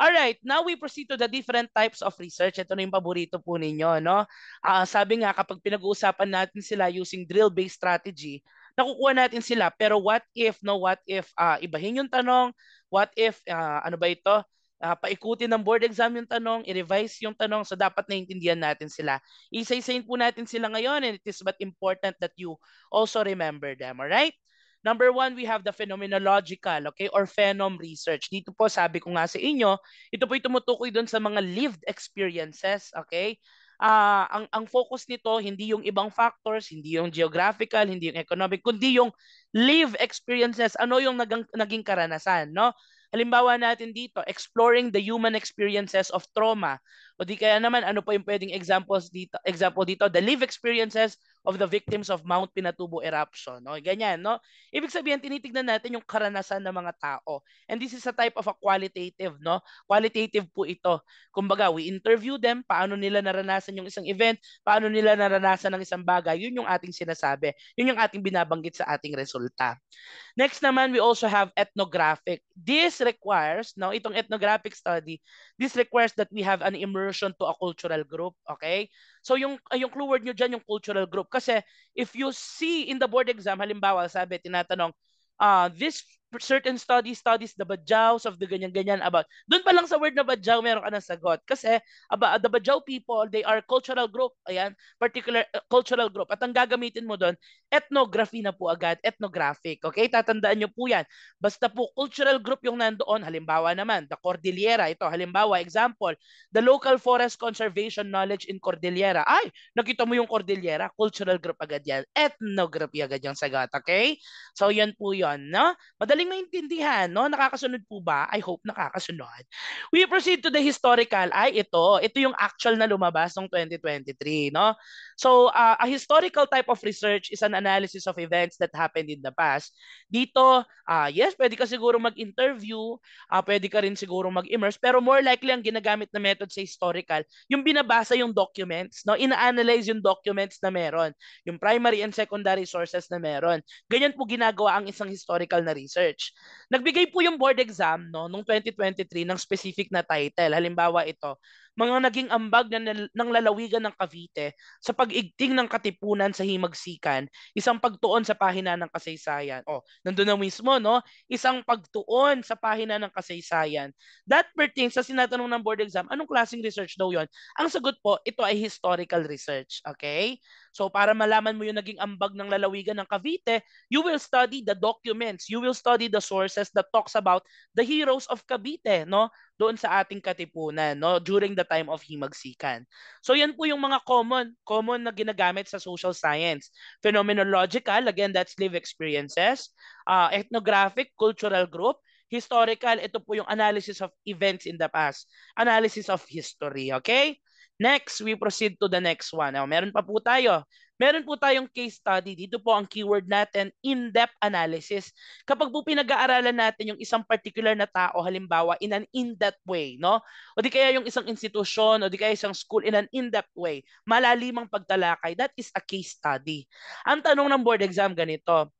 Alright, now we proceed to the different types of research. Ito na yung paborito po ninyo, no? Sabi nga, kapag pinag-uusapan natin sila using drill-based strategy, nakukuha natin sila. Pero what if, no? What if ibahin yung tanong? What if, ano ba ito? Paikutin ng board exam yung tanong, i-revise yung tanong, so dapat naintindihan natin sila. Isa-isayin po natin sila ngayon, and it is but important that you also remember them, alright? Number one, we have the phenomenological, okay, or phenom research. Dito po, sabi ko nga sa inyo, ito po yung tumutukoy doon sa mga lived experiences, okay? Ang focus nito, hindi yung ibang factors, hindi yung geographical, hindi yung economic, kundi yung lived experiences, ano yung naging karanasan, no? Halimbawa natin dito, exploring the human experiences of trauma. O di kaya naman, ano pa yung pwedeng example dito, the lived experiences of the victims of Mount Pinatubo eruption. No? Ganyan, no? Ibig sabihin, tinitignan natin yung karanasan ng mga tao. And this is a type of a qualitative, no? Qualitative po ito. Kumbaga, we interview them, paano nila naranasan yung isang event, paano nila naranasan ng isang bagay, yun yung ating sinasabi. Yun yung ating binabanggit sa ating resulta. Next naman, we also have ethnographic. This requires, no, itong ethnographic study, this requires that we have an immersion to a cultural group, okay? So yung clue word nyo dyan, yung cultural group. Kasi if you see in the board exam, halimbawa, sabi, tinatanong, this certain studies the Badjaus of the ganyan-ganyan about. Doon pa lang sa word na Badjao, meron ka ng sagot. Kasi the Badjao people, they are cultural group. Ayan, particular cultural group. At ang gagamitin mo doon, ethnography na po agad, ethnographic. Okay, tatandaan nyo po yan. Basta po cultural group yung nandoon, halimbawa naman, the Cordillera. Ito, halimbawa, example, the local forest conservation knowledge in Cordillera. Ay, nakita mo yung Cordillera, cultural group agad yan. Ethnography agad yung sagot, okay? So, yan po yun, no? Madaling maintindihan, no? Nakakasunod po ba? I hope nakakasunod. We proceed to the historical. Ay, ito yung actual na lumabas ng 2023, no? So, a historical type of research is an analysis of events that happened in the past. Dito, yes, pwede ka siguro mag-interview, pwede ka rin siguro mag-immerse, pero more likely ang ginagamit na method sa historical, yung binabasa yung documents, no? Ina-analyze yung documents na meron, yung primary and secondary sources na meron. Ganyan po ginagawa ang isang historical na research. Nagbigay po yung board exam, no, noong 2023 ng specific na title. Halimbawa ito, mga naging ambag ng lalawigan ng Cavite sa pag-igting ng katipunan sa himagsikan, isang pagtuon sa pahina ng kasaysayan. Oh, nandun na mismo, no? Isang pagtuon sa pahina ng kasaysayan. That pertains sa sinatanong ng board exam, anong klaseng research daw yon? Ang sagot po, ito ay historical research. Okay? So para malaman mo yung naging ambag ng lalawigan ng Cavite, you will study the documents, you will study the sources that talks about the heroes of Cavite, no? Doon sa ating katipunan, no? During the time of himagsikan. So yan po yung mga common na ginagamit sa social science. Phenomenological, again, that's lived experiences. Ethnographic, cultural group. Historical, ito po yung analysis of events in the past. Analysis of history, okay? Next, we proceed to the next one. Now, meron pa po tayo. Meron po tayong case study. Dito po ang keyword natin, in-depth analysis. Kapag po pinag-aaralan natin yung isang particular na tao, halimbawa, in an in-depth way, no? O di kaya yung isang institusyon, o di kaya isang school in an in-depth way, malalimang pagtalakay, that is a case study. Ang tanong ng board exam ganito,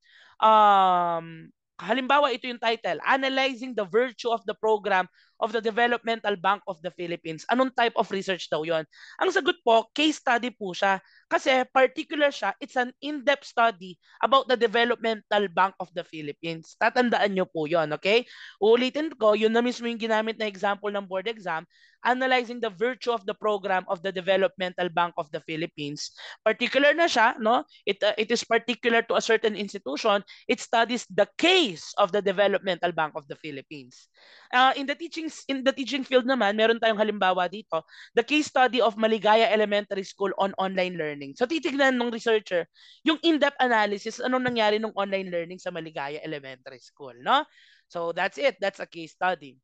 halimbawa ito yung title, Analyzing the Virtue of the Program of the Developmental Bank of the Philippines. Anong type of research daw yon? Ang sagot po, case study po siya. Kasi particular siya, it's an in-depth study about the Developmental Bank of the Philippines. Tatandaan nyo po yon, okay? Uulitin ko, yun na mismo yung ginamit na example ng board exam, analyzing the virtue of the program of the Developmental Bank of the Philippines. Particular na siya, no? It is particular to a certain institution. It studies the case of the Developmental Bank of the Philippines. In the teaching field naman, meron tayong halimbawa dito, the case study of Maligaya Elementary School on online learning. So titignan ng researcher yung in-depth analysis anong nangyari nung online learning sa Maligaya Elementary School, no? So that's it. That's a case study.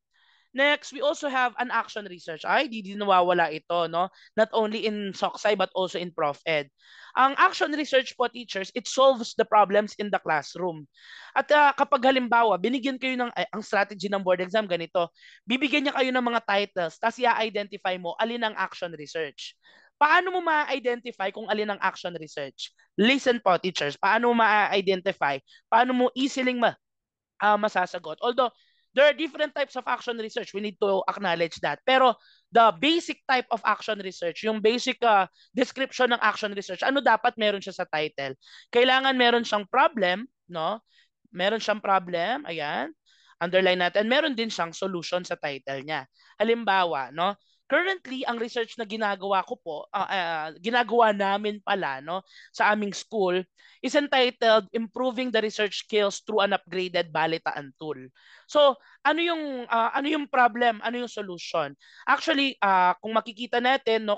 Next, we also have an action research. Ay, di nawawala ito, no? Not only in SOCSI but also in Prof Ed. Ang action research po, teachers, it solves the problems in the classroom. At kapag halimbawa, binigyan kayo ng, ang strategy ng board exam, ganito, bibigyan niya kayo ng mga titles, tapos i-identify mo alin ang action research. Paano mo ma-identify kung alin ang action research? Listen po, teachers. Paano mo ma-identify? Paano mo easily masasagot? Although, There are different types of action research. We need to acknowledge that. Pero the basic type of action research, yung basic description ng action research, ano dapat meron siya sa title? Kailangan meron siyang problem, no? Meron siyang problem, ayan. Underline natin. Meron din siyang solution sa title niya. Halimbawa, no? Currently, ang research na ginagawa ko po, ginagawa namin pala, no, sa aming school, is entitled Improving the Research Skills Through an Upgraded Balitaan Tool. So, ano yung problem, ano yung solution? Actually, kung makikita natin, no,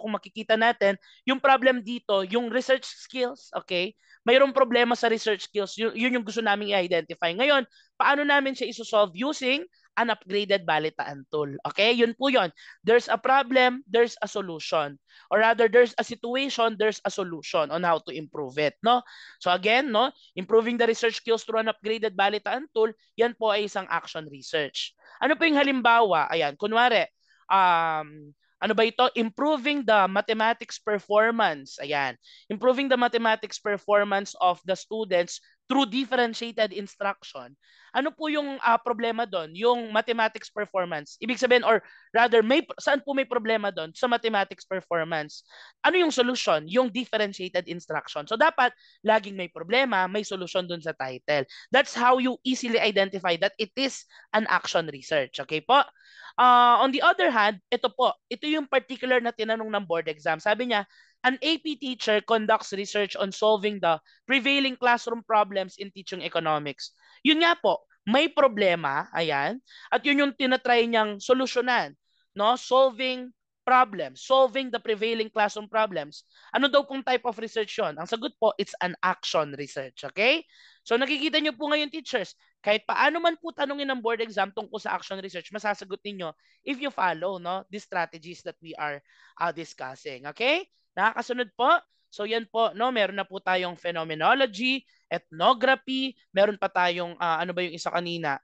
yung problem dito, yung research skills, okay? Mayroong problema sa research skills. Yun yung gusto naming i-identify. Ngayon, paano namin siya isosolve using an upgraded balitaan tool? Okay? Yun po yun. There's a problem, there's a solution. Or rather, there's a situation, there's a solution on how to improve it. No? So again, no, improving the research skills through an upgraded balitaan tool, yan po ay isang action research. Ano po yung halimbawa? Ayan, kunwari, ano ba ito? Improving the mathematics performance. Ayan. Improving the mathematics performance of the students through differentiated instruction. Ano po yung problema doon? Yung mathematics performance. Ibig sabihin, or rather, saan po may problema doon? Sa mathematics performance. Ano yung solution? Yung differentiated instruction. So dapat, laging may problema, may solution doon sa title. That's how you easily identify that it is an action research. Okay po? On the other hand, ito yung particular na tinanong ng board exam. Sabi niya, an AP teacher conducts research on solving the prevailing classroom problems in teaching economics. Yun nga po, may problema, ayan, at yun yung tinatry niyang solusyonan, no? Solving problems, solving the prevailing classroom problems. Ano daw pong type of research yun? Ang sagot po, it's an action research, okay? So nakikita niyo po ngayon, teachers, kahit paano man po tanungin ng board exam tungkol sa action research, masasagot ninyo if you follow, no, the strategies that we are discussing, okay? Nakakasunod po? So yan po, no, meron na po tayong phenomenology, ethnography, meron pa tayong ano ba yung isa kanina?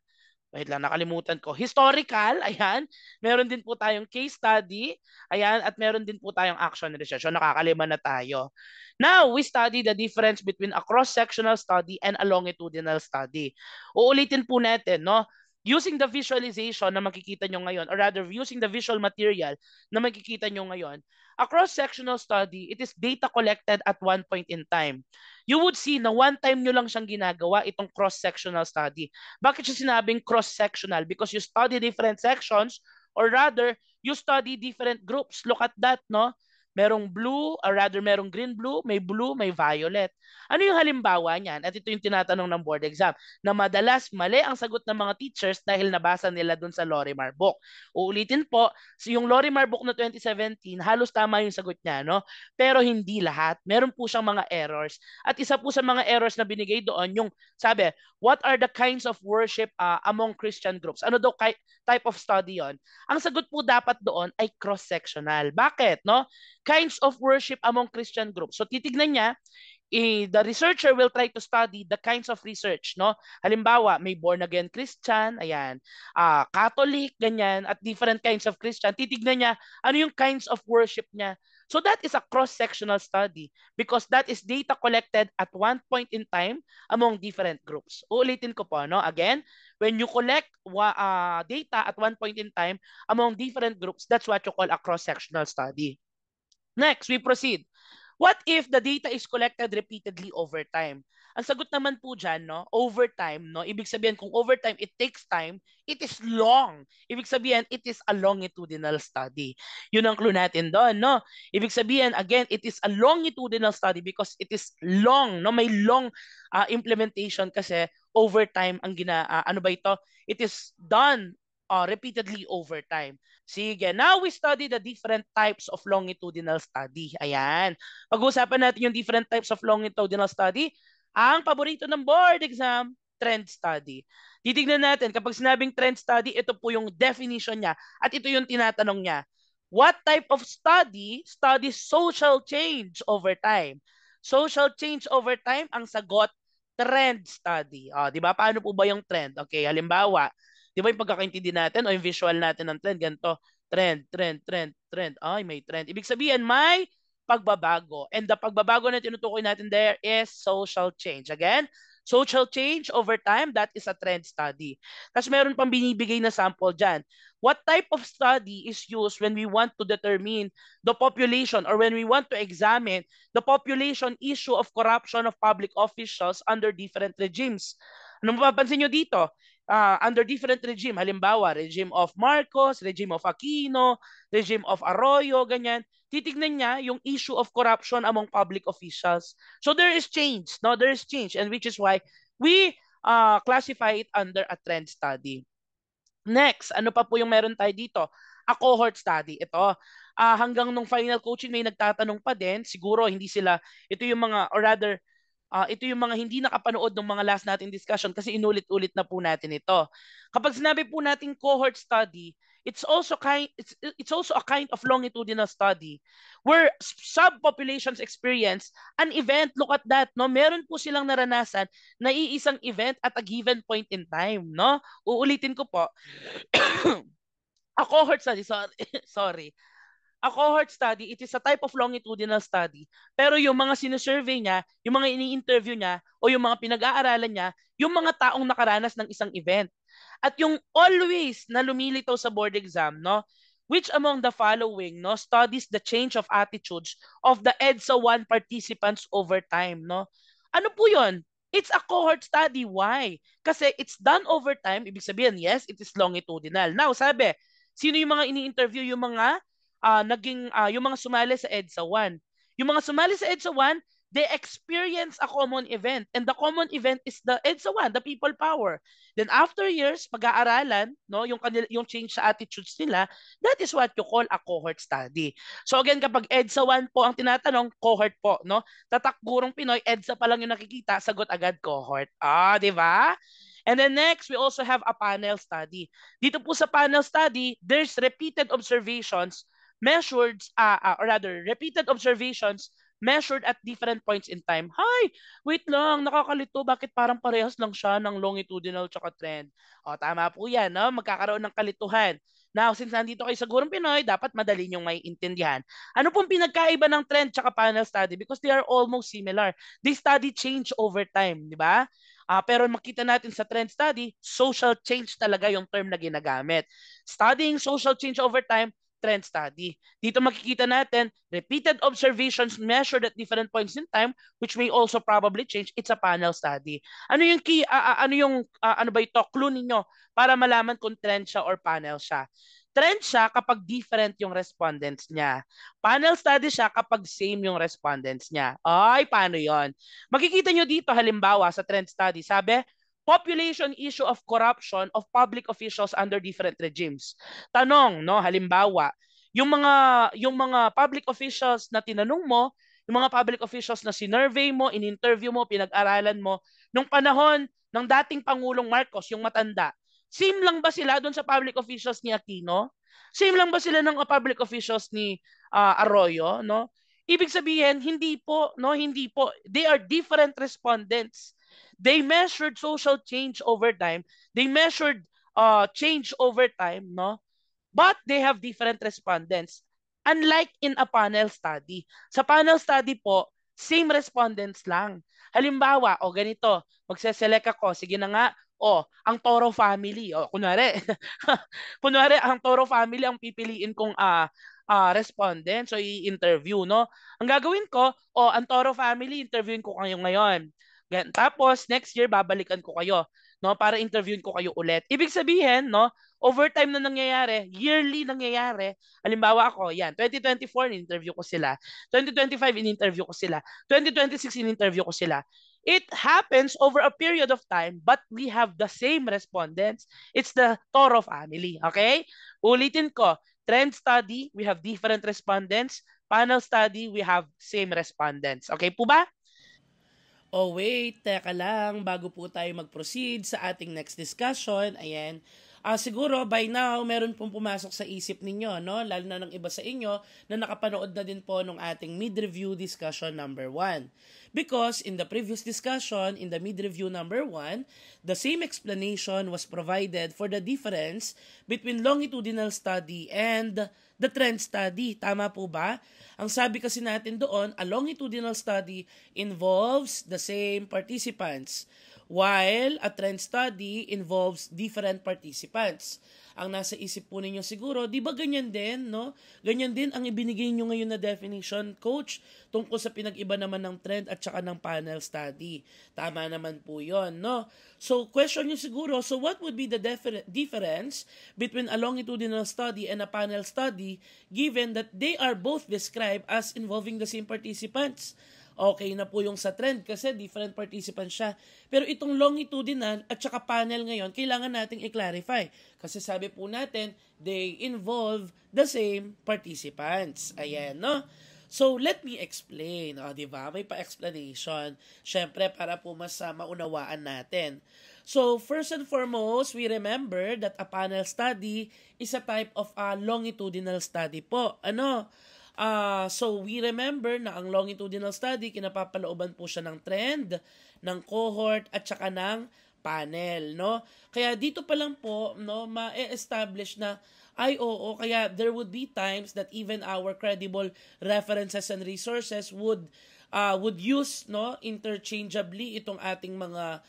Wait lang, nakalimutan ko. Historical, ayan. Meron din po tayong case study, ayan, at meron din po tayong action research. So nakakalima na tayo. Now, we study the difference between a cross-sectional study and a longitudinal study. Uulitin po natin, no? Using the visualization na makikita nyo ngayon, or rather using the visual material na makikita nyo ngayon, a cross-sectional study, it is data collected at one point in time. You would see na one time nyo lang siyang ginagawa itong cross-sectional study. Bakit siya sinabing cross-sectional? Because you study different sections, or rather, you study different groups. Look at that, no? Merong blue, or rather merong green-blue, may violet. Ano yung halimbawa niyan? At ito yung tinatanong ng board exam, na madalas mali ang sagot ng mga teachers dahil nabasa nila dun sa Lorimar book. Uulitin po, so yung Lorimar book na 2017, halos tama yung sagot niya, no? Pero hindi lahat. Meron po siyang mga errors. At isa po sa mga errors na binigay doon, yung sabi, what are the kinds of worship among Christian groups? Ano daw type of study yon? Ang sagot po dapat doon ay cross-sectional. Bakit, no? Kinds of worship among Christian groups. So titignan niya, the researcher will try to study the kinds of research, no? Halimbawa, may born again Christian, ayan, Catholic, ganyan, at different kinds of Christian. Titignan niya ano yung kinds of worship niya. So that is a cross-sectional study because that is data collected at one point in time among different groups. Uulitin ko po, no? Again, when you collect data at one point in time among different groups, that's what you call a cross-sectional study. Next, we proceed. What if the data is collected repeatedly over time? Ang sagot naman po dyan, no, over time, no, ibig sabihin kung over time, it takes time, it is long. Ibig sabihin, it is a longitudinal study. Yun ang clue natin doon, no? Ibig sabihin, again, it is a longitudinal study because it is long, no? May long implementation kasi over time ang ano ba ito? It is done repeatedly over time. Sige, now we study the different types of longitudinal study. Ayan. Pag-uusapan natin yung different types of longitudinal study. Ang paborito ng board exam, trend study. Titignan natin, kapag sinabing trend study, ito po yung definition niya at ito yung tinatanong niya. What type of study studies social change over time? Social change over time, ang sagot, trend study. Di ba? Paano po ba yung trend? Okay, halimbawa, di ba yung pagkakaintindi natin o yung visual natin ng trend, ganito, trend, trend, trend, trend. Ay, may trend. Ibig sabihin, may pagbabago. And the pagbabago na tinutukoy natin there is social change. Again, Social change over time, that is a trend study. Tapos meron pang binibigay na sample dyan. What type of study is used when we want to determine the population or when we want to examine the population issue of corruption of public officials under different regimes? Ano mapapansin nyo dito? Under different regime, halimbawa, regime of Marcos, regime of Aquino, regime of Arroyo, ganyan, titignan niya yung issue of corruption among public officials. So there is change, no? There is change, and which is why we classify it under a trend study. Next, ano pa po yung meron tayo dito? A cohort study. Ito, hanggang nung final coaching may nagtatanong pa din, siguro hindi sila, ito yung mga, or rather, ito yung mga hindi nakapanood ng mga last nating discussion kasi inulit-ulit na po natin ito. Kapag sinabi po nating cohort study, it's also a kind of longitudinal study where subpopulations experience an event. Look at that, no? Meron po silang naranasan na iisang event at a given point in time, no? Uulitin ko po. A cohort study, sorry. A cohort study, it is a type of longitudinal study. Pero yung mga sinusurvey niya, yung mga ini-interview niya, o yung mga pinag-aaralan niya, yung mga taong nakaranas ng isang event. At yung always na lumilitaw sa board exam, no? Which among the following, no, studies the change of attitudes of the EDSA 1 participants over time, no? Ano po yun? It's a cohort study. Why? Kasi it's done over time. Ibig sabihin, yes, it is longitudinal. Now, sabi, sino yung mga ini-interview? Yung mga yung mga sumali sa EDSA 1. Yung mga sumali sa EDSA 1, they experience a common event. And the common event is the EDSA 1, the people power. Then after years, pag-aaralan, no, yung change sa attitudes nila, that is what you call a cohort study. So again, kapag EDSA 1 po ang tinatanong, cohort po, no? Tatakgurong Pinoy, EDSA pa lang yung nakikita, sagot agad cohort. Di ba? And then next, we also have a panel study. Dito po sa panel study, there's repeated observations measured, or rather, repeated observations measured at different points in time. Hi, wait lang, nakakalito, bakit parang parehas lang siya ng longitudinal tsaka trend? O, tama po yan, no? Magkakaroon ng kalituhan. Now, since nandito kayo sa Gurong Pinoy, dapat madali niyong may intindihan. Ano pong pinagkaiba ng trend tsaka panel study? Because they are almost similar. They study change over time, di ba? Pero makita natin sa trend study, social change talaga yung term na ginagamit. Studying social change over time, trend study. Dito makikita natin, repeated observations measured at different points in time, which may also probably change. It's a panel study. Ano yung key, ano ba ito, clue ninyo para malaman kung trend siya or panel siya? Trend siya kapag different yung respondents niya. Panel study siya kapag same yung respondents niya. Ay, paano yon? Makikita nyo dito, halimbawa, sa trend study, sabi, population issue of corruption of public officials under different regimes. Tanong, no, halimbawa, yung mga public officials na tinanong mo, yung mga public officials na sinurvey mo, in-interview mo, pinag-aralan mo, nung panahon ng dating Pangulong Marcos, yung matanda, same lang ba sila doon sa public officials ni Aquino? Same lang ba sila ng public officials ni Arroyo, no? Ibig sabihin, hindi po, no, hindi po. They are different respondents. They measured social change over time. They measured change over time, no? But they have different respondents. Unlike in a panel study. Sa panel study po, same respondents lang. Halimbawa, ganito, magse-select ako, sige na nga, ang Toro family, kunwari, kunwari, ang Toro family ang pipiliin kong respondent, so i-interview, no? Ang gagawin ko, ang Toro family, interviewin ko kayo ngayon. Tapos, next year, babalikan ko kayo, no? Para interviewin ko kayo ulit. Ibig sabihin, no? Overtime na nangyayari, yearly nangyayari. Halimbawa ako, yan, 2024, in-interview ko sila. 2025, in-interview ko sila. 2026, in-interview ko sila. It happens over a period of time, but we have the same respondents. It's the Toro family, okay? Ulitin ko, trend study, we have different respondents. Panel study, we have same respondents. Okay po ba? Oh wait, teka lang, bago po tayo mag-proceed sa ating next discussion, ayan, siguro by now, meron pong pumasok sa isip ninyo, no? Lalo na ng iba sa inyo na nakapanood na din po nung ating mid-review discussion number 1. Because in the previous discussion, in the mid-review number 1, the same explanation was provided for the difference between longitudinal study and the trend study. Tama po ba? Ang sabi kasi natin doon, a longitudinal study involves the same participants. while a trend study involves different participants. Ang nasa isip po ninyo siguro, di ba ganyan din, no? Ganyan din ang ibinigay nyo ngayon na definition, Coach, tungkol sa pinag-iba naman ng trend at saka ng panel study. Tama naman po yon, no? So, question nyo siguro, so what would be the difference between a longitudinal study and a panel study given that they are both described as involving the same participants? Okay na po yung sa trend kasi different participants siya. Pero itong longitudinal at saka panel ngayon, kailangan nating i-clarify. Kasi sabi po natin, they involve the same participants. Ayan, no? So, let me explain. O, diba? May pa-explanation. Siyempre, para po mas maunawaan natin. So, first and foremost, we remember that a panel study is a type of a longitudinal study po. Ano? So, we remember na ang longitudinal study, kinapapalooban po siya ng trend, ng cohort, at saka ng panel, no? Kaya dito pa lang po, no, ma-establish na, ay oo, kaya there would be times that even our credible references and resources would use, no, interchangeably itong ating mga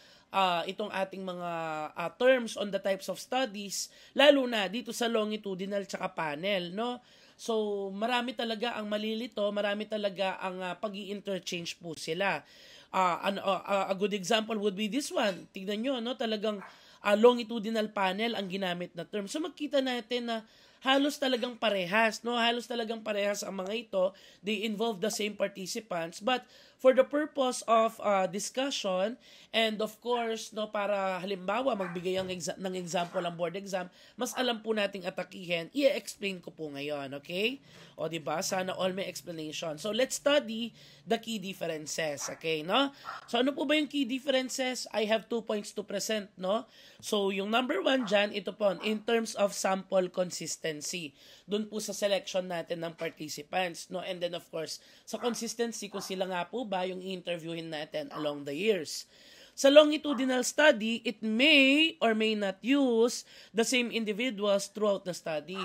terms on the types of studies, lalo na dito sa longitudinal tsaka panel, no? So, marami talaga ang malilito, marami talaga ang pag-i-interchange po sila. A good example would be this one. Tignan nyo, no? Talagang longitudinal panel ang ginamit na term. So, magkita natin na halos talagang parehas, no? Halos talagang parehas ang mga ito. They involve the same participants. But for the purpose of discussion and of course, no, para halimbawa magbigay ng example ang board exam, mas alam po nating atakihin, i-explain ko po ngayon, okay? O diba? Sana all may explanation. So let's study the key differences, okay, no? So ano po ba yung key differences? I have 2 points to present, no? So yung number 1 dyan, ito po, in terms of sample consistency. Doon po sa selection natin ng participants, no? And then of course, sa consistency, kung sila nga po ba yung interviewin natin along the years. Sa longitudinal study, it may or may not use the same individuals throughout the study.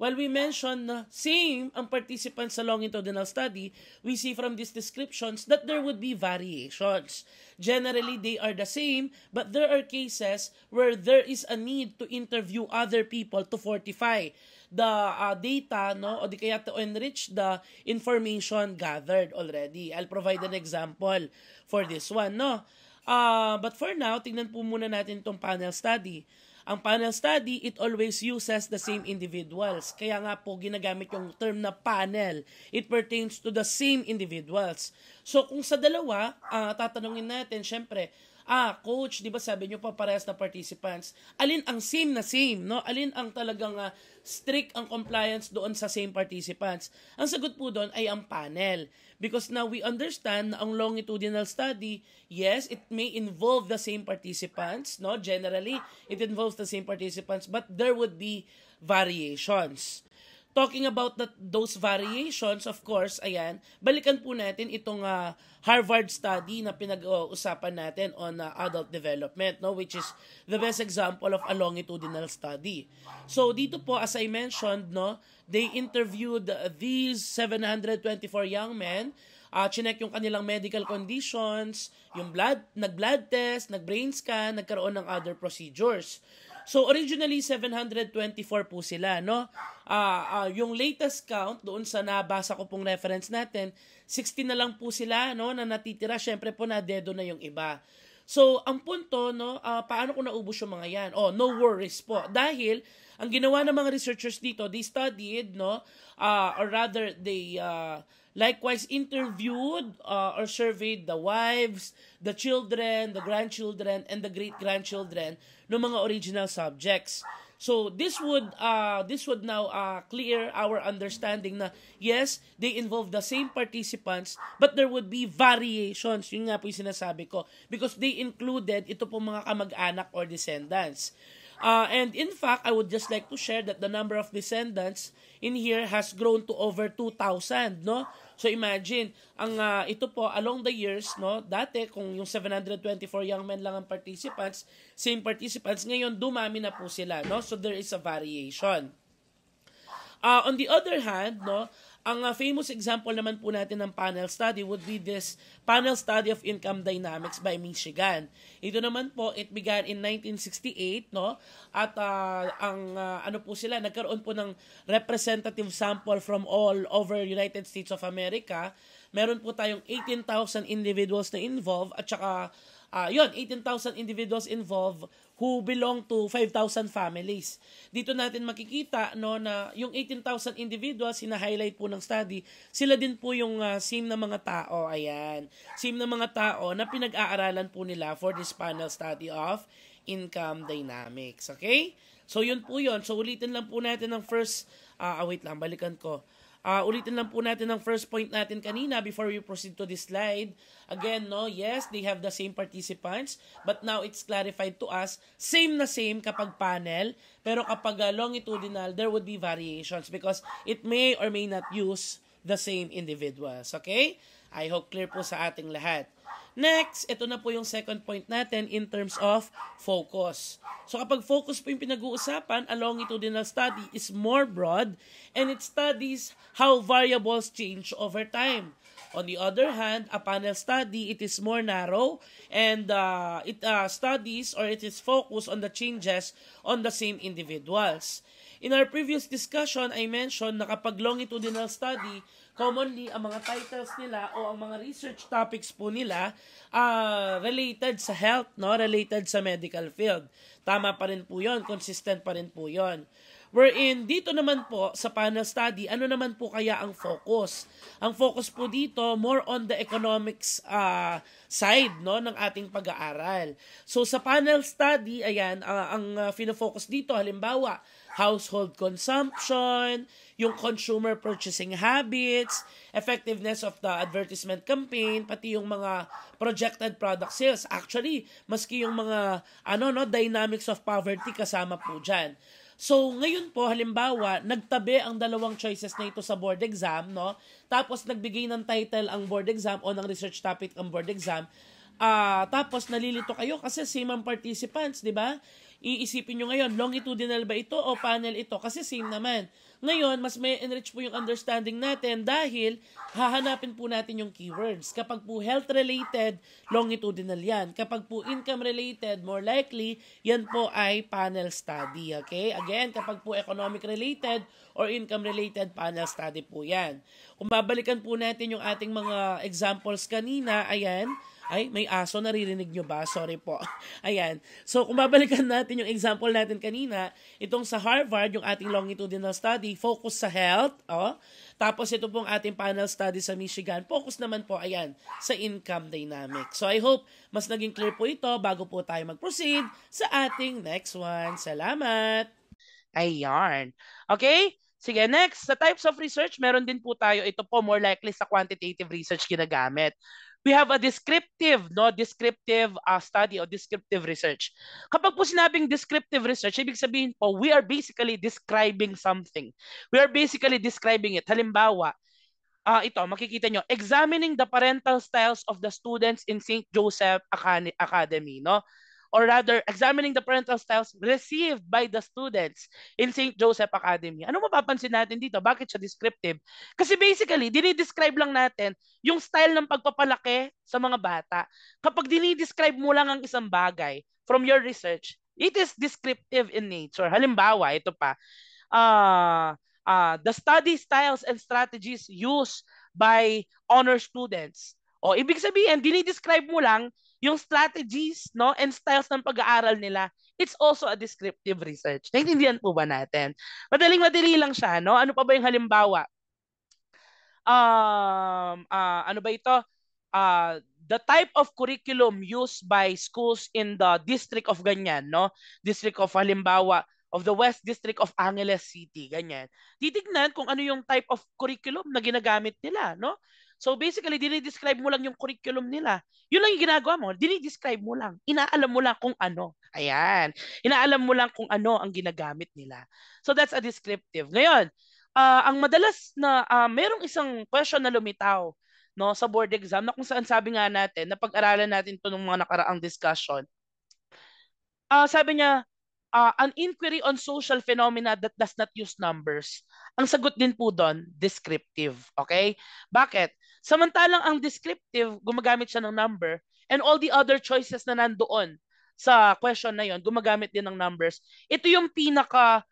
While we mentioned na same ang participants sa longitudinal study, we see from these descriptions that there would be variations. Generally, they are the same, but there are cases where there is a need to interview other people to fortify the data, no, o di kaya to enrich the information gathered already. I'll provide an example for this one, no. But for now, tingnan po muna natin itong panel study. Ang panel study, it always uses the same individuals. Kaya nga po ginagamit yung term na panel. It pertains to the same individuals. So kung sa dalawa, tatanungin natin, syempre, coach, di ba sabi nyo pa parehas na participants, alin ang same na same, no? Alin ang talagang strict ang compliance doon sa same participants? Ang sagot po doon ay ang panel. Because now we understand na ang longitudinal study, yes, it may involve the same participants, no? Generally, it involves the same participants, but there would be variations. Talking about those variations, of course, ayan, balikan po natin itong Harvard study na pinag-uusapan natin on adult development, no, which is the best example of a longitudinal study. So dito po, as I mentioned, no, they interviewed these 724 young men, chinek yung kanilang medical conditions, yung nag-blood test, nag-brain scan, nagkaroon ng other procedures. So originally 724 po sila, no? Yung latest count doon sa nabasa ko pong reference natin, 60 na lang po sila, no, na natitira. Syempre po na dedo na yung iba. So ang punto, no, paano ko naubos yung mga yan? No worries po. Dahil ang ginawa ng mga researchers dito, they studied, no, or rather they likewise interviewed or surveyed the wives, the children, the grandchildren, and the great-grandchildren ng mga original subjects. So this would now clear our understanding na yes, they involve the same participants, but there would be variations. Yun nga po yung sinasabi ko. Because they included ito po mga kamag-anak or descendants. And in fact, I would just like to share that the number of descendants in here has grown to over 2,000, no? So imagine, ang ito po along the years, no, dati kung yung 724 young men lang ang participants, same participants, ngayon dumami na po sila, no? So there is a variation. On the other hand, no, Ang famous example naman po natin ng panel study would be this panel study of income dynamics by Michigan. Ito naman po, it began in 1968, no? At ano po sila, nagkaroon po ng representative sample from all over United States of America. Meron po tayong 18,000 individuals na involved at saka 18,000 individuals involved who belong to 5,000 families. Dito natin makikita no na yung 18,000 individuals hina-highlight po ng study, sila din po yung same na mga tao. Ayan. Same na mga tao na pinag-aaralan po nila for this panel study of income dynamics. Okay? So yun po yun. So ulitin lang po natin ang first wait lang, balikan ko. Ulitin lang po natin ang first point natin kanina before we proceed to this slide. Again, no, yes, they have the same participants, but now it's clarified to us, same na same kapag panel, pero kapag longitudinal, there would be variations because it may or may not use the same individuals. Okay? I hope clear po sa ating lahat. Next, ito na po yung second point natin in terms of focus. So kapag focus po yung pinag-uusapan, a longitudinal study is more broad and it studies how variables change over time. On the other hand, a panel study, it is more narrow and it studies or it is focused on the changes on the same individuals. In our previous discussion, I mentioned na kapag longitudinal study, commonly, ang mga titles nila o ang mga research topics po nila related sa health, no? Related sa medical field. Tama pa rin po yun, consistent pa rin po yun. Wherein, dito naman po sa panel study, ano naman po kaya ang focus? Ang focus po dito, more on the economics side no, ng ating pag-aaral. So sa panel study, ayan, ang fino-focus dito, halimbawa, household consumption, yung consumer purchasing habits, effectiveness of the advertisement campaign, pati yung mga projected product sales. Actually, maski yung mga dynamics of poverty kasama po dyan. So, ngayon po, halimbawa, nagtabi ang dalawang choices na ito sa board exam, no? Tapos, nagbigay ng title ang board exam o ng research topic ang board exam. Tapos, nalilito kayo kasi same ang participants, di ba? Iisipin nyo ngayon, longitudinal ba ito o panel ito? Kasi same naman. Ngayon, mas may enrich po yung understanding natin dahil hahanapin po natin yung keywords. Kapag po health-related, longitudinal yan. Kapag po income-related, more likely, yan po ay panel study. Okay? Again, kapag po economic-related or income-related, panel study po yan. Kung babalikan po natin yung ating mga examples kanina, ayan, ay, may aso, naririnig nyo ba? Sorry po. Ayan. So, kung babalikan natin yung example natin kanina, itong sa Harvard, yung ating longitudinal study, focus sa health. Tapos, ito pong ating panel study sa Michigan, focus naman po, ayan, sa income dynamic. So, I hope mas naging clear po ito bago po tayo mag-proceed sa ating next one. Salamat! Ayan. Okay? Sige, next. Sa types of research, meron din po tayo. Ito po, more likely sa quantitative research ginagamit. We have a descriptive study or descriptive research. Kapag po sinabing descriptive research, ibig sabihin po, we are basically describing something. We are basically describing it. Halimbawa, ito, makikita nyo, examining the parental styles of the students in St. Joseph Academy, no? Or rather, examining the parental styles received by the students in St. Joseph Academy. Ano mapapansin natin dito? Bakit siya descriptive? Kasi basically, dinidescribe lang natin yung style ng pagpapalaki sa mga bata. Kapag dinidescribe mo lang ang isang bagay from your research, it is descriptive in nature. Halimbawa, ito pa, the study styles and strategies used by honor students. O, ibig sabihin, dinidescribe mo lang yung strategies no and styles ng pag-aaral nila. It's also a descriptive research. Naintindihan po ba natin? Madaling-madali lang siya, no? Ano pa ba yung halimbawa? Ano ba ito? The type of curriculum used by schools in the district of ganyan, no? District of halimbawa of the West District of Angeles City, ganyan. Titignan kung ano yung type of curriculum na ginagamit nila, no? So basically, dinidescribe mo lang yung curriculum nila. Yun lang yung ginagawa mo. Dinidescribe mo lang. Inaalam mo lang kung ano. Ayan. Inaalam mo lang kung ano ang ginagamit nila. So that's a descriptive. Ngayon, ang madalas na merong isang question na lumitaw no sa board exam na kung saan sabi nga natin na pag-aralan natin to ng mga nakaraang discussion. Sabi niya, an inquiry on social phenomena that does not use numbers. Ang sagot din po doon, descriptive. Okay? Bakit? Samantalang ang descriptive, gumagamit siya ng number, and all the other choices na nandoon sa question na yon, gumagamit din ng numbers. Ito yung pinaka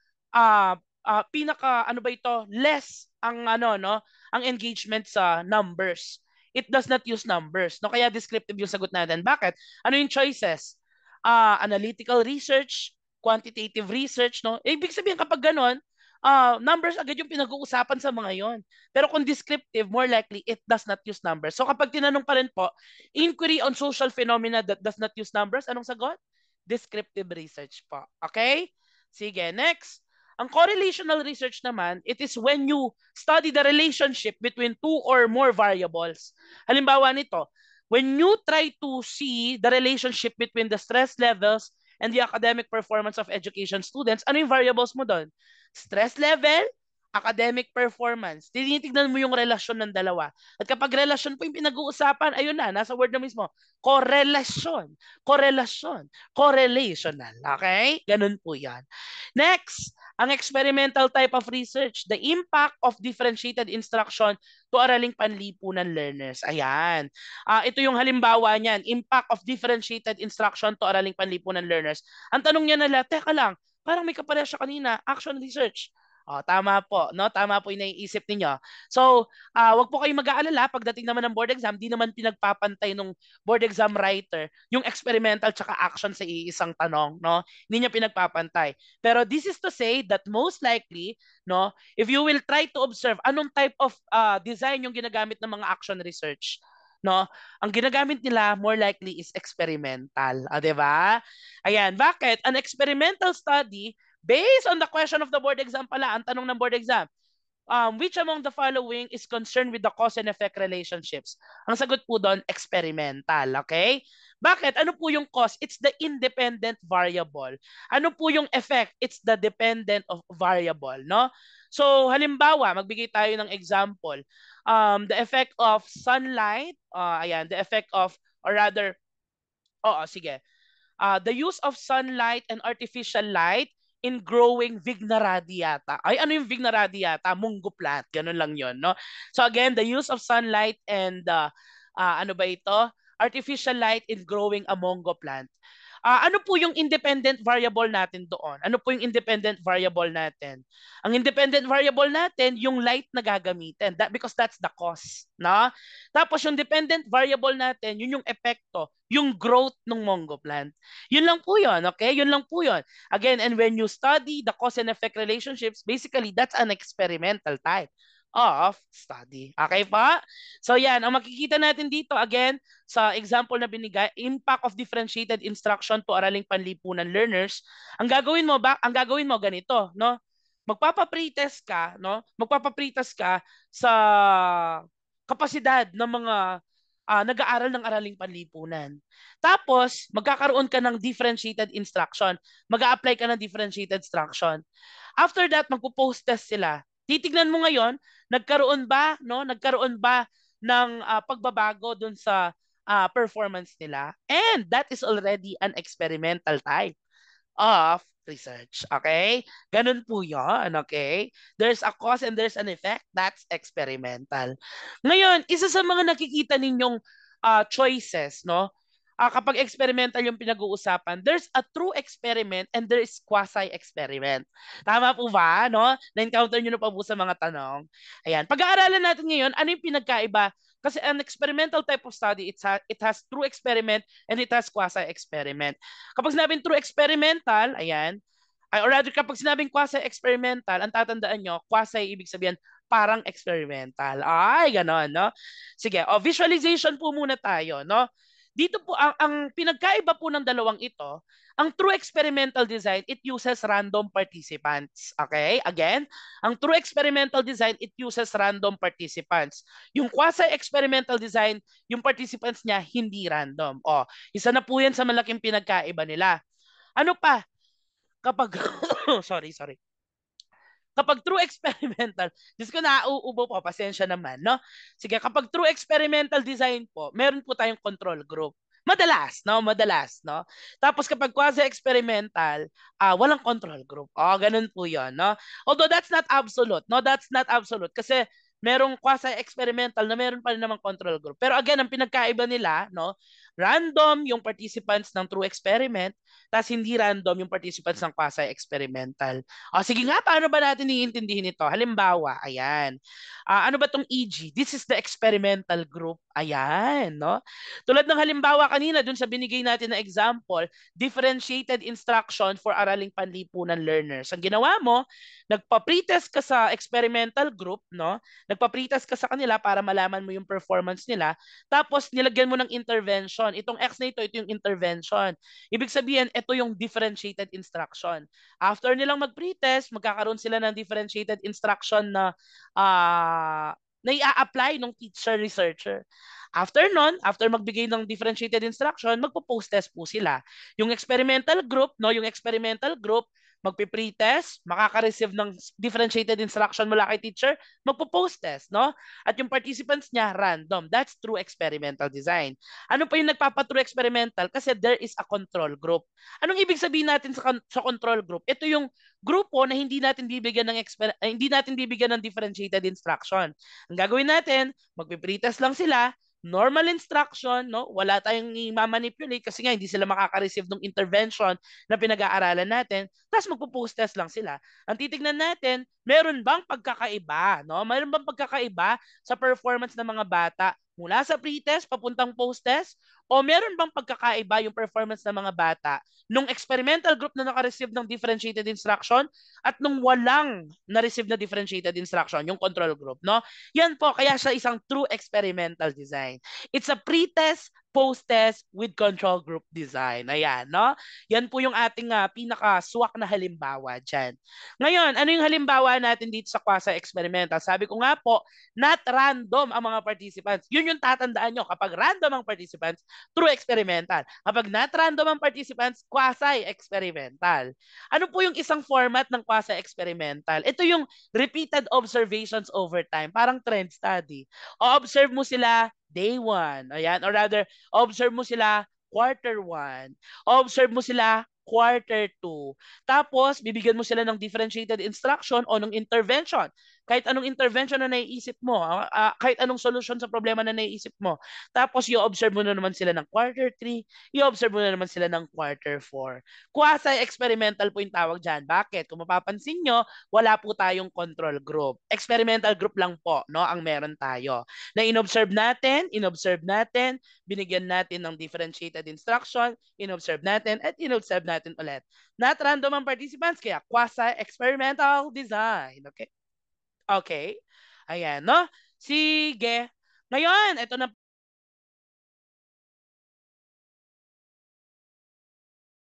ano ba ito? Less ang ano no, ang engagement sa numbers. It does not use numbers. No, kaya descriptive yung sagot natin. Bakit? Ano yung choices? Analytical research, quantitative research, no? Ibig sabihin kapag ganon, numbers agad yung pinag-uusapan sa mga yon. Pero kung descriptive, more likely, it does not use numbers. So kapag tinanong pa rin po, inquiry on social phenomena that does not use numbers, anong sagot? Descriptive research po. Okay? Sige, next. Ang correlational research naman, it is when you study the relationship between two or more variables. Halimbawa nito, when you try to see the relationship between the stress levels and the academic performance of education students, ano yung variables mo doon? Stress level, academic performance. Tinitignan mo yung relasyon ng dalawa. At kapag relasyon po yung pinag-uusapan, ayun na, nasa word na mismo, korrelasyon, korrelasyon, correlational. Okay? Ganun po yan. Next, ang experimental type of research, the impact of differentiated instruction to araling panlipunan learners. Ayan. Ito yung halimbawa niyan, impact of differentiated instruction to araling panlipunan learners. Ang tanong niya nila, teka lang, parang may kapareha siya kanina, action research. Tama po, no? Tama po 'yung naiisip ninyo. So, wag po kayong mag-aalala pagdating naman ng board exam, di naman pinagpapantay nung board exam writer yung experimental tsaka action sa iisang tanong, no? Hindi niya pinagpapantay. Pero this is to say that most likely, no, if you will try to observe anong type of design yung ginagamit ng mga action research, no? Ang ginagamit nila more likely is experimental, 'di ba? Ayan, bakit? An experimental study based on the question of the board exam pala, ang tanong ng board exam, which among the following is concerned with the cause and effect relationships? Ang sagot po doon, experimental. Okay? Bakit? Ano po yung cause? It's the independent variable. Ano po yung effect? It's the dependent of variable. No? So, halimbawa, magbigay tayo ng example. The effect of sunlight, ayan, the effect of, or rather, sige. The use of sunlight and artificial light in growing Vigna radiata. Ay, ano yung Vigna radiata? Munggo plant. Ganun lang yon, no? So again, the use of sunlight and ano ba ito? Artificial light in growing a mungo plant. Ano po yung independent variable natin doon? Ano po yung independent variable natin? Ang independent variable natin, yung light na gagamitin. Because that's the cause. No? Tapos yung dependent variable natin, yun yung epekto, yung growth ng mungo plant. Yun lang po yun, okay? Yun lang po yun. Again, and when you study the cause and effect relationships, basically, that's an experimental type of study. Okay pa? So yan, ang makikita natin dito, again, sa example na binigay, impact of differentiated instruction to araling panlipunan learners, ang gagawin mo ganito, no? Magpapa-pretest ka, no? Magpapa-pretest ka sa kapasidad ng mga nag-aaral ng araling panlipunan. Tapos, magkakaroon ka ng differentiated instruction. Mag-a-apply ka ng differentiated instruction. After that, magpo-post test sila. Titignan mo ngayon, nagkaroon ba, no? Nagkaroon ba ng pagbabago dun sa performance nila? And that is already an experimental type of research. Okay? Ganun po yun. Okay? There's a cause and there's an effect. That's experimental. Ngayon, isa sa mga nakikita ninyong choices, no? Kapag experimental yung pinag-uusapan, there's a true experiment and there is quasi-experiment. Tama po ba? No? Na-encounter nyo na pa po sa mga tanong. Ayan. Pag-aaralan natin ngayon, ano yung pinagkaiba? Kasi an experimental type of study, it has true experiment and it has quasi-experiment. Kapag sinabing true experimental, ayan, or rather kapag sinabing quasi-experimental, ang tatandaan nyo, quasi ibig sabihin parang experimental. Ay, ganon, no? Sige, visualization po muna tayo, no? Dito po, ang pinagkaiba po ng dalawang ito, ang true experimental design, it uses random participants. Okay? Again, ang true experimental design, it uses random participants. Yung quasi-experimental design, yung participants niya, hindi random. Isa na po yan sa malaking pinagkaiba nila. Ano pa? Kapag, sorry. Kapag true experimental, Diyos ko nauubo po, pasensya naman, no? Sige, kapag true experimental design po, meron po tayong control group. Madalas, no? Madalas, no? Tapos kapag quasi-experimental, walang control group. Ganun po 'yon, no? Although that's not absolute, no? That's not absolute kasi merong quasi-experimental na meron pa rin namang control group. Pero again, ang pinagkaiba nila, no? Random yung participants ng true experiment, tapos hindi random yung participants ng quasi-experimental. Sige nga, paano ba natin iintindihin ito? Halimbawa, ayan. Ano ba tong EG? This is the experimental group. Ayan, no? Tulad ng halimbawa kanina dun sa binigay natin na example, differentiated instruction for araling panlipunan learners. Ang ginawa mo, nagpa-pretest ka sa experimental group, no? Nagpa-pretest ka sa kanila para malaman mo yung performance nila, tapos nilagyan mo ng intervention. Itong X na ito yung intervention. Ibig sabihin, ito yung differentiated instruction. After nilang mag-pretest, magkakaroon sila ng differentiated instruction na i-apply ng teacher researcher. After nun, after magbigay ng differentiated instruction, magpo-post test po sila. Yung experimental group, no, yung experimental group, magpi-pre-test, makaka-receive ng differentiated instruction mula kay teacher, magpo-post test, no? At yung participants niya, random. That's true experimental design. Ano pa yung nagpapa-true experimental? Kasi there is a control group. Anong ibig sabihin natin sa control group? Ito yung grupo na hindi natin bibigyan ng differentiated instruction. Ang gagawin natin, magpi-pre-test lang sila, normal instruction, no? Wala tayong i-manipulate kasi nga hindi sila makaka-receive ng intervention na pinag-aaralan natin. Tapos magpo-post test lang sila. Ang titignan natin, meron bang pagkakaiba, no? Meron bang pagkakaiba sa performance ng mga bata mula sa pre-test papuntang post-test o meron bang pagkakaiba yung performance ng mga bata nung experimental group na naka-receive ng differentiated instruction at nung walang na-receive na differentiated instruction, yung control group, no? Yan po, kaya siya isang true experimental design. It's a pre-test, post-test with control group design. Ayan, no? Yan po yung ating pinaka-swak na halimbawa dyan. Ngayon, ano yung halimbawa natin dito sa quasi-experimental? Sabi ko nga po, not random ang mga participants. Yun yung tatandaan nyo. Kapag random ang participants, true experimental. Kapag not random ang participants, quasi-experimental. Ano po yung isang format ng quasi-experimental? Ito yung repeated observations over time. Parang trend study. O-observe mo sila day 1. Ayan. Or rather, observe mo sila quarter 1. Observe mo sila quarter 2. Tapos, bibigyan mo sila ng differentiated instruction o ng intervention. Kahit anong intervention na naiisip mo, kahit anong solution sa problema na naiisip mo. Tapos, i-observe mo na naman sila ng quarter 3, i-observe mo na naman sila ng quarter 4. Quasi-experimental po yung tawag dyan. Bakit? Kung mapapansin nyo, wala po tayong control group. Experimental group lang po, no, ang meron tayo. Na inobserve natin, binigyan natin ng differentiated instruction, inobserve natin, at inobserve natin ulit. Not random ang participants, kaya quasi-experimental design. Okay? Okay? Ayan, no? Sige. Ngayon, ito na